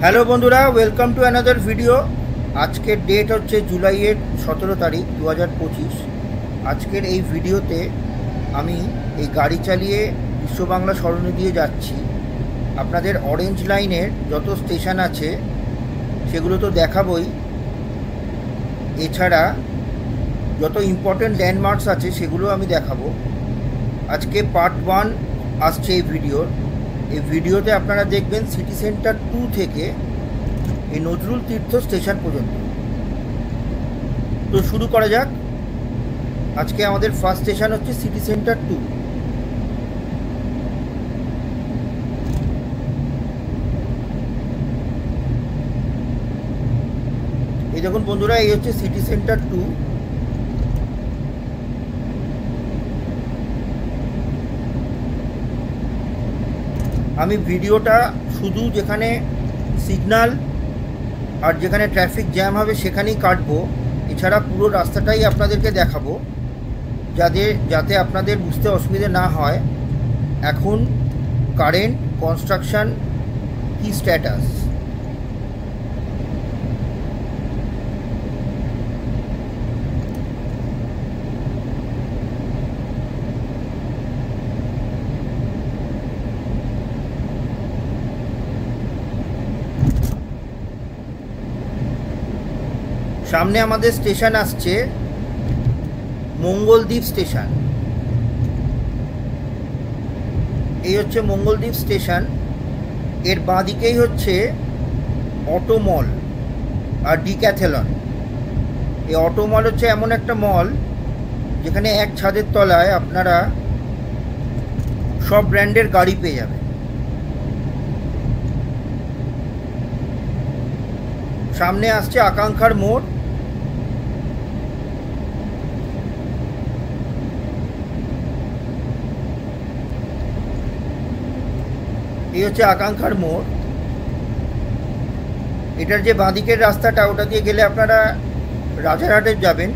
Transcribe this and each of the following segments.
Hello বন্ধুরা, welcome to another video. আজকের date হচ্ছে জুলাইয়ের 17 তারিখ 2025। আজকের এই ভিডিওতে আমি এই গাড়ি চালিয়ে বিশ্ব বাংলা সরণি দিয়ে যাচ্ছি। আপনাদের অরেঞ্জ লাইনের যত স্টেশন আছে সেগুলো তো দেখাবই, এছাড়া যত ইম্পর্টেন্ট ল্যান্ডমার্কস আছে সেগুলো আমি দেখাবো। আজকে পার্ট 1 আসছে এই ভিডিওর। এই ভিডিওতে আপনারা দেখবেন সিটি সেন্টার 2 থেকে এই নজরুল তীর্থ স্টেশন পর্যন্ত। তো শুরু করা যাক। আজকে আমাদের ফার্স্ট স্টেশন হচ্ছে সিটি সেন্টার 2। এই দেখুন বন্ধুরা, এই হচ্ছে সিটি সেন্টার 2। আমি ভিডিওটা শুধু যেখানে সিগন্যাল আর যেখানে ট্রাফিক জ্যাম হবে সেখানেই কাটবো, এছাড়া পুরো রাস্তাটাই আপনাদেরকে দেখাবো যাতে আপনাদের বুঝতে অসুবিধে না হয়। এখন কারেন্ট কনস্ট্রাকশন কি স্ট্যাটাস। সামনে আমাদের স্টেশন আসছে মঙ্গলদ্বীপ স্টেশন। এই হচ্ছে মঙ্গলদ্বীপ স্টেশন। এর বাঁদিকেই হচ্ছে অটো মল আর ডিক্যাথলন। এই অটো মল হচ্ছে এমন একটা মল যেখানে এক ছাদের তলায় আপনারা সব ব্র্যান্ডের গাড়ি পেয়ে যাবেন। সামনে আসছে আকাঙ্ক্ষার মোড়। এই হচ্ছে আকাঙ্ক্ষার মোড়। এটার যে বাঁদিকের রাস্তাটা, ওটা দিয়ে গেলে আপনারা রাজারহাটে যাবেন।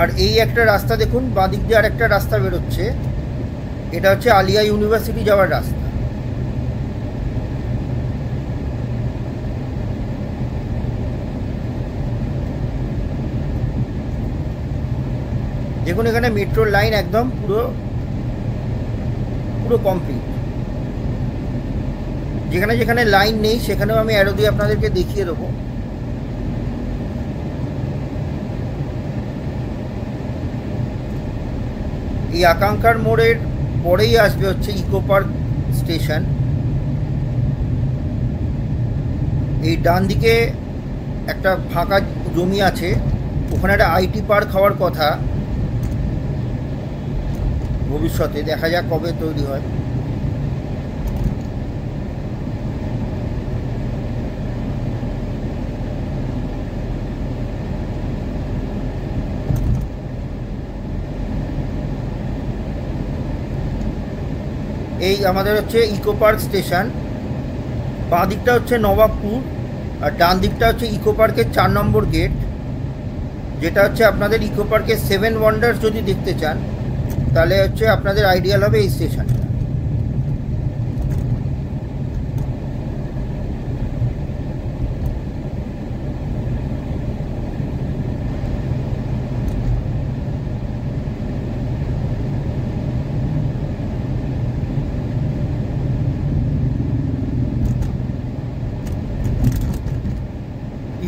আর এই একটা রাস্তা দেখুন, বাঁদিক দিয়ে আর একটা রাস্তা বেরোচ্ছে, এটা হচ্ছে আলিয়া ইউনিভার্সিটি যাওয়ার রাস্তা। দেখুন এখানে মেট্রোর লাইন একদম পুরো কমপ্লিট। যেখানে যেখানে লাইন নেই সেখানেও আমি অ্যারো দিয়ে আপনাদেরকে দেখিয়ে দেবো। এই আকাঙ্ক্ষার মোড়ের পরেই আসবে হচ্ছে ইকো পার্ক স্টেশন। এই ডান দিকে একটা ফাঁকা জমি আছে, ওখানে একটা আইটি পার্ক হওয়ার কথা ভবিষ্যতে, দেখা যাক কবে তৈরি হয়। এই আমাদের হচ্ছে ইকো পার্ক স্টেশন। বাঁ দিকটা হচ্ছে নবাবপুর আর ডান দিকটা হচ্ছে ইকো পার্কের 4 নম্বর গেট, যেটা হচ্ছে আপনাদের ইকো পার্কের 7 ওয়ান্ডার্স যদি দেখতে চান তাহলে হচ্ছে আপনাদের আইডিয়াল হবে এই স্টেশনটা।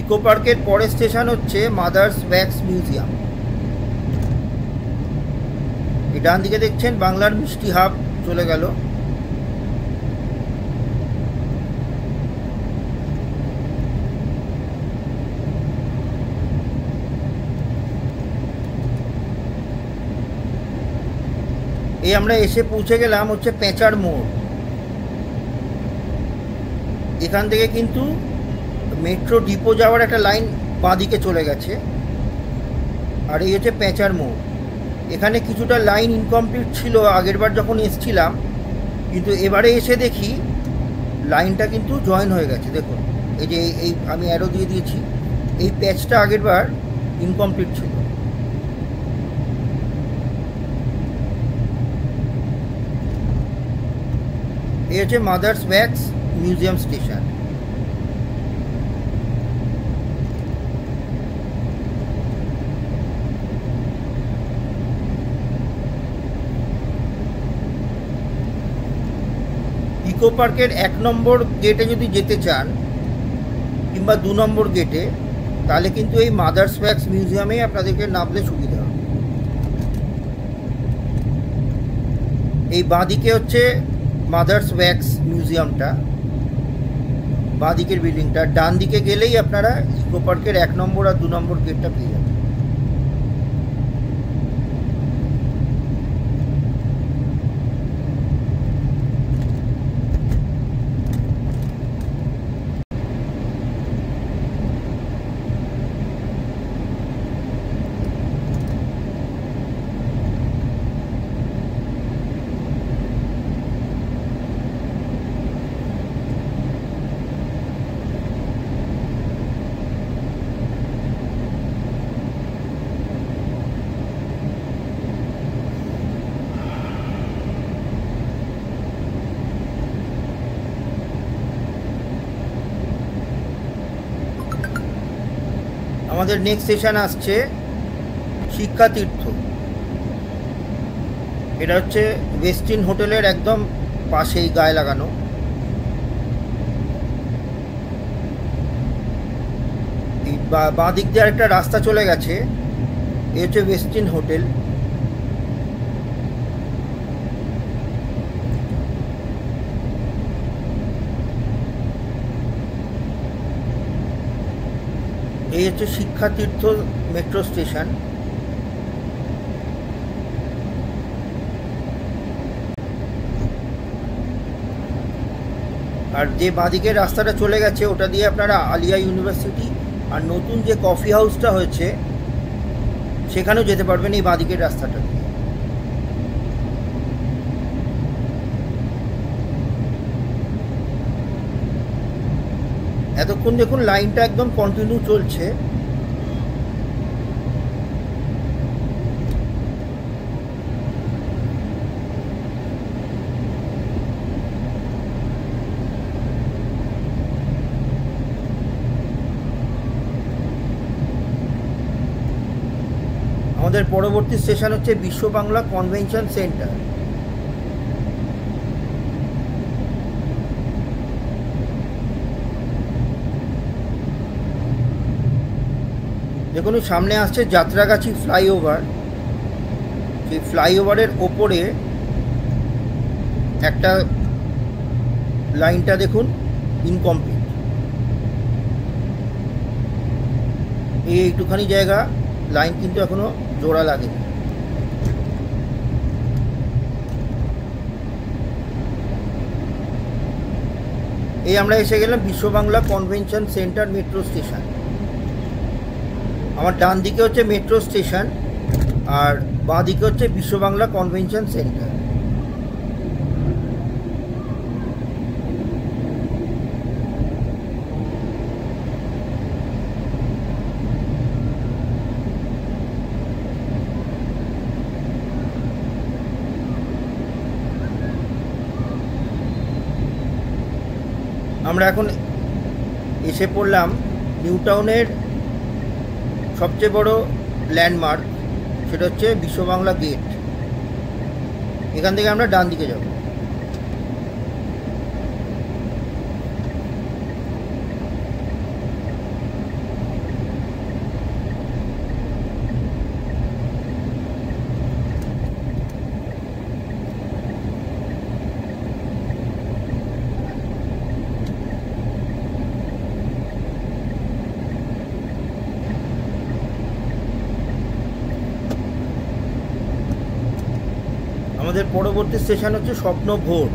ইকো পার্কের পরের স্টেশন হচ্ছে মাদার্স ওয়্যাক্স মিউজিয়াম। এই ডান দিকে দেখছেন বাংলার মিষ্টি হাব চলে গেল। এই আমরা এসে পৌঁছে গেলাম হচ্ছে পেঁচার মোড়। এখান থেকে কিন্তু মেট্রো ডিপো যাওয়ার একটা লাইন বাঁদিকে চলে গেছে। আর এই হচ্ছে পেঁচার মোড়। এখানে কিছুটা লাইন ইনকমপ্লিট ছিল আগেরবার যখন এসছিলাম, কিন্তু এবারে এসে দেখি লাইনটা কিন্তু জয়েন হয়ে গেছে। দেখুন এই যে এই আমি অ্যারো দিয়ে দিয়েছি, এই প্যাচটা আগেরবার ইনকমপ্লিট ছিল। হচ্ছে mother's wax museum station. Eco পার্কের 1 নম্বর গেটে যদি যেতে চান কিংবা 2 নম্বর গেটে, তাহলে কিন্তু এই মাদার্স ওয়্যাক্স মিউজিয়ামে আপনাদেরকে নামলে সুবিধা হবে। এই বাঁদিকে হচ্ছে মাদার্স ওয়্যাক্স মিউজিয়ামটা, বাঁদিকের বিল্ডিংটা। ডান দিকে গেলেই আপনারা ইকো পার্কের 1 নম্বর আর 2 নম্বর গেটটা পেয়ে যাবেন। আমাদের নেক্সট স্টেশন আসছে শিক্ষাতীর্থ। এটা হচ্ছে ওয়েস্টিন হোটেলের একদম পাশেই, গায়ে লাগানো। এই বাঁ দিক দিয়ে একটা রাস্তা চলে গেছে, এ হচ্ছে ওয়েস্টিন হোটেল। এই হচ্ছে শিক্ষাতীর্থ মেট্রো স্টেশন। আর যে বাঁদিকের রাস্তাটা চলে গেছে ওটা দিয়ে আপনারা আলিয়া ইউনিভার্সিটি আর নতুন যে কফি হাউসটা হয়েছে সেখানেও যেতে পারবেন এই বাঁদিকের রাস্তাটা দিয়ে। এতক্ষণ দেখুন লাইনটা একদম কন্টিনিউ চলছে। আমাদের পরবর্তী স্টেশন হচ্ছে বিশ্ব বাংলা কনভেনশন সেন্টার। দেখুন সামনে আসছে যাত্রাগাছি ফ্লাইওভার। সেই ফ্লাইওভারের ওপরে একটা লাইনটা দেখুন ইনকমপ্লিট, এইটুখানি জায়গা লাইন কিন্তু এখনো জোড়া লাগেনি। এই আমরা এসে গেলাম বিশ্ব Bangla convention centre metro station. আমার ডান দিকে হচ্ছে মেট্রো স্টেশন আর বাঁ দিকে হচ্ছে বিশ্ব বাংলা কনভেনশন সেন্টার। আমরা এখন এসে পড়লাম নিউ টাউনের সবচেয়ে বড় ল্যান্ডমার্ক, সেটা হচ্ছে বিশ্ব বাংলা গেট। এখান থেকে আমরা ডান দিকে যাব। আমাদের পরবর্তী স্টেশন হচ্ছে স্বপ্নভোর।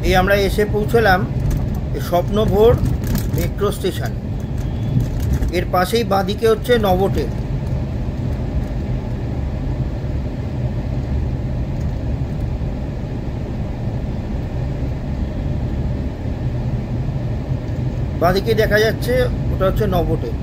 এই আমরা এসে পৌঁছলাম স্বপ্নভোর মেট্রো স্টেশন। এর পাশেই বাঁদিকে হচ্ছে নভোটেল। বাঁদিকে দেখা যাচ্ছে ওটা হচ্ছে নভোটেল।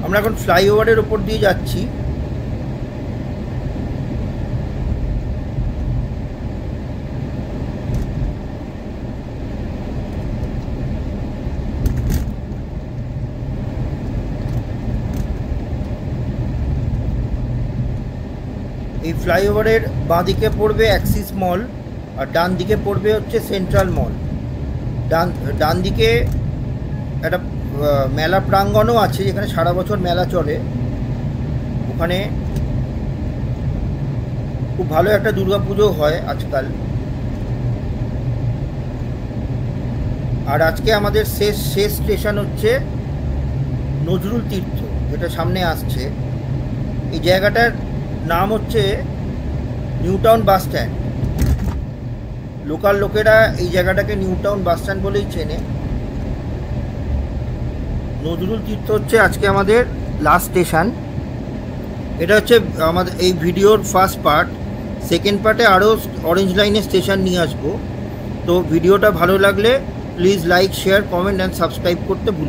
আমরা এখন ফ্লাইওভারের ওপর দিয়ে যাচ্ছি। এই ফ্লাইওভারের বাঁদিকে পড়বে অ্যাক্সিস মল, আর ডান দিকে পড়বে হচ্ছে সেন্ট্রাল মল। ডান দিকে একটা মেলা প্রাঙ্গণও আছে, যেখানে সারা বছর মেলা চলে। ওখানে খুব ভালো একটা দুর্গাপুজো হয় আজকাল। আর আজকে আমাদের শেষ স্টেশন হচ্ছে নজরুল তীর্থ, যেটা সামনে আসছে। এই জায়গাটার নাম হচ্ছে new town bus stand. Local লোকেরা এই জায়গাটাকে নিউ টাউন বাস স্ট্যান্ড বলেই চেনে। নজরুল তীর্থ হচ্ছে আজকে আমাদের লাস্ট স্টেশন। এটা হচ্ছে আমাদের এই ভিডিওর ফার্স্ট পার্ট। সেকেন্ড পার্টে আরও অরেঞ্জ লাইনের স্টেশন নিয়ে আসবো। তো ভিডিওটা ভালো লাগলে please like, share, comment and subscribe করতে ভুলবেন না।